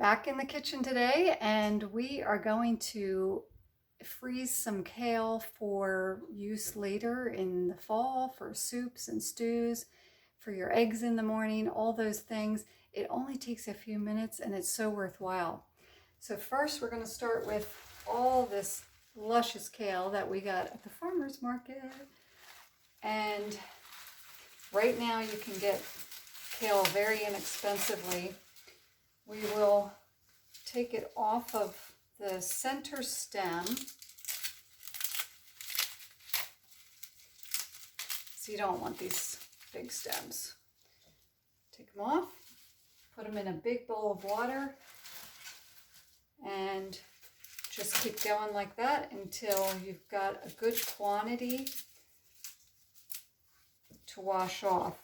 Back in the kitchen today, and we are going to freeze some kale for use later in the fall for soups and stews, for your eggs in the morning, all those things. It only takes a few minutes and it's so worthwhile. So first we're going to start with all this luscious kale that we got at the farmer's market. And right now you can get kale very inexpensively. We will take it off of the center stem. So you don't want these big stems. Take them off, put them in a big bowl of water, and just keep going like that until you've got a good quantity to wash off.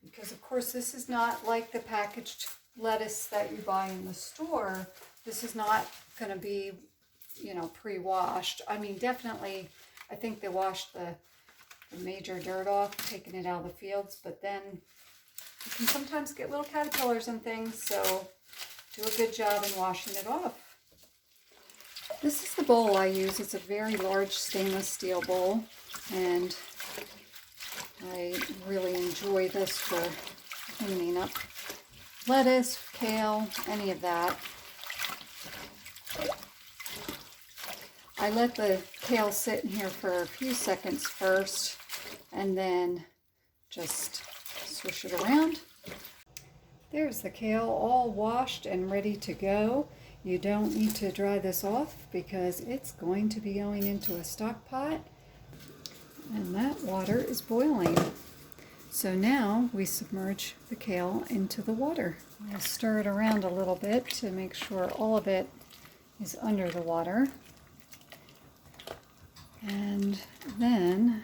Because of course this is not like the packaged lettuce that you buy in the store. This is not going to be, pre-washed. I mean, definitely, I think they washed the major dirt off, taking it out of the fields, but then you can sometimes get little caterpillars and things, so do a good job in washing it off. This is the bowl I use. It's a very large stainless steel bowl, and I really enjoy this for cleaning up lettuce, kale, any of that. I let the kale sit in here for a few seconds first and then just swish it around. There's the kale all washed and ready to go. You don't need to dry this off because it's going to be going into a stock pot, and that water is boiling. So now we submerge the kale into the water. We'll stir it around a little bit to make sure all of it is under the water. And then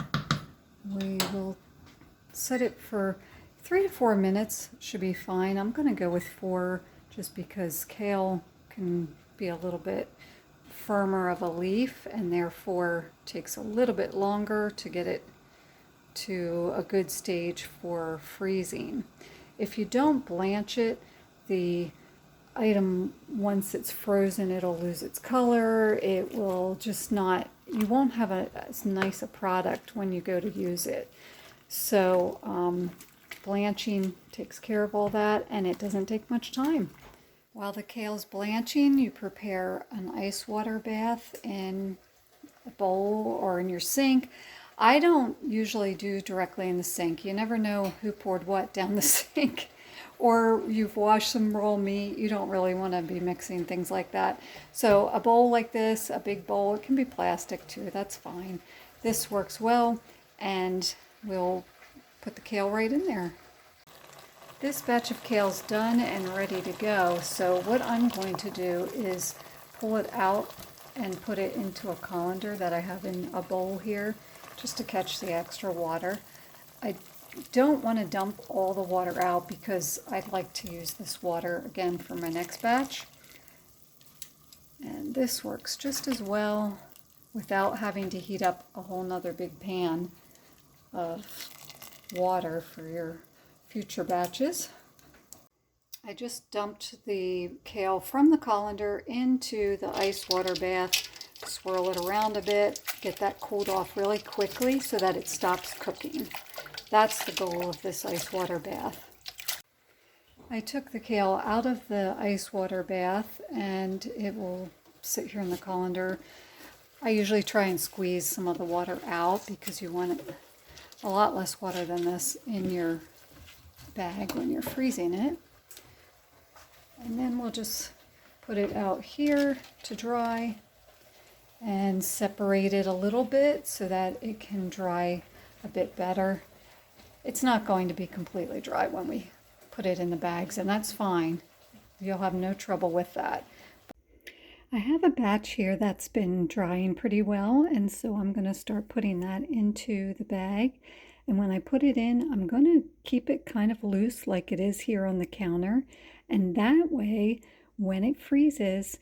we will set it for 3 to 4 minutes. Should be fine. I'm going to go with 4 just because kale can be a little bit firmer of a leaf and therefore takes a little bit longer to get it to a good stage for freezing. If you don't blanch it, the item, once it's frozen, it'll lose its color. It will just not, you won't have as nice a product when you go to use it. So blanching takes care of all that, and it doesn't take much time. While the kale's blanching, you prepare an ice water bath in a bowl or in your sink. I don't usually do directly in the sink. You never know who poured what down the sink. Or you've washed some raw meat. You don't really want to be mixing things like that. So a bowl like this, a big bowl, it can be plastic too, that's fine. This works well, and we'll put the kale right in there. This batch of kale's done and ready to go. So what I'm going to do is pull it out and put it into a colander that I have in a bowl here, just to catch the extra water. I don't want to dump all the water out because I'd like to use this water again for my next batch. And this works just as well without having to heat up a whole nother big pan of water for your future batches. I just dumped the kale from the colander into the ice water bath. Swirl it around a bit, get that cooled off really quickly so that it stops cooking. That's the goal of this ice water bath. I took the kale out of the ice water bath and it will sit here in the colander. I usually try and squeeze some of the water out because you want a lot less water than this in your bag when you're freezing it. And then we'll just put it out here to dry and separate it a little bit so that it can dry a bit better. It's not going to be completely dry when we put it in the bags, and that's fine. You'll have no trouble with that. I have a batch here that's been drying pretty well, and so I'm going to start putting that into the bag. And when I put it in, I'm going to keep it kind of loose like it is here on the counter. And that way, when it freezes,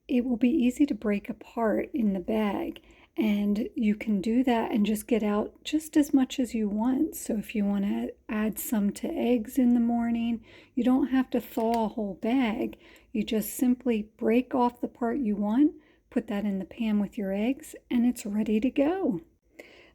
it will be easy to break apart in the bag. And you can do that and just get out just as much as you want. So if you want to add some to eggs in the morning, you don't have to thaw a whole bag. You just simply break off the part you want, put that in the pan with your eggs, and it's ready to go.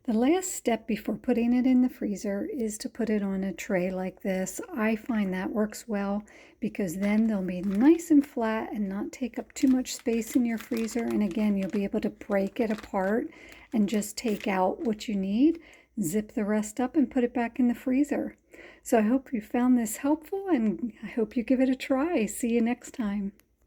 The last step before putting it in the freezer is to put it on a tray like this. I find that works well because then they'll be nice and flat and not take up too much space in your freezer. And again, you'll be able to break it apart and just take out what you need, zip the rest up and put it back in the freezer. So I hope you found this helpful and I hope you give it a try. See you next time.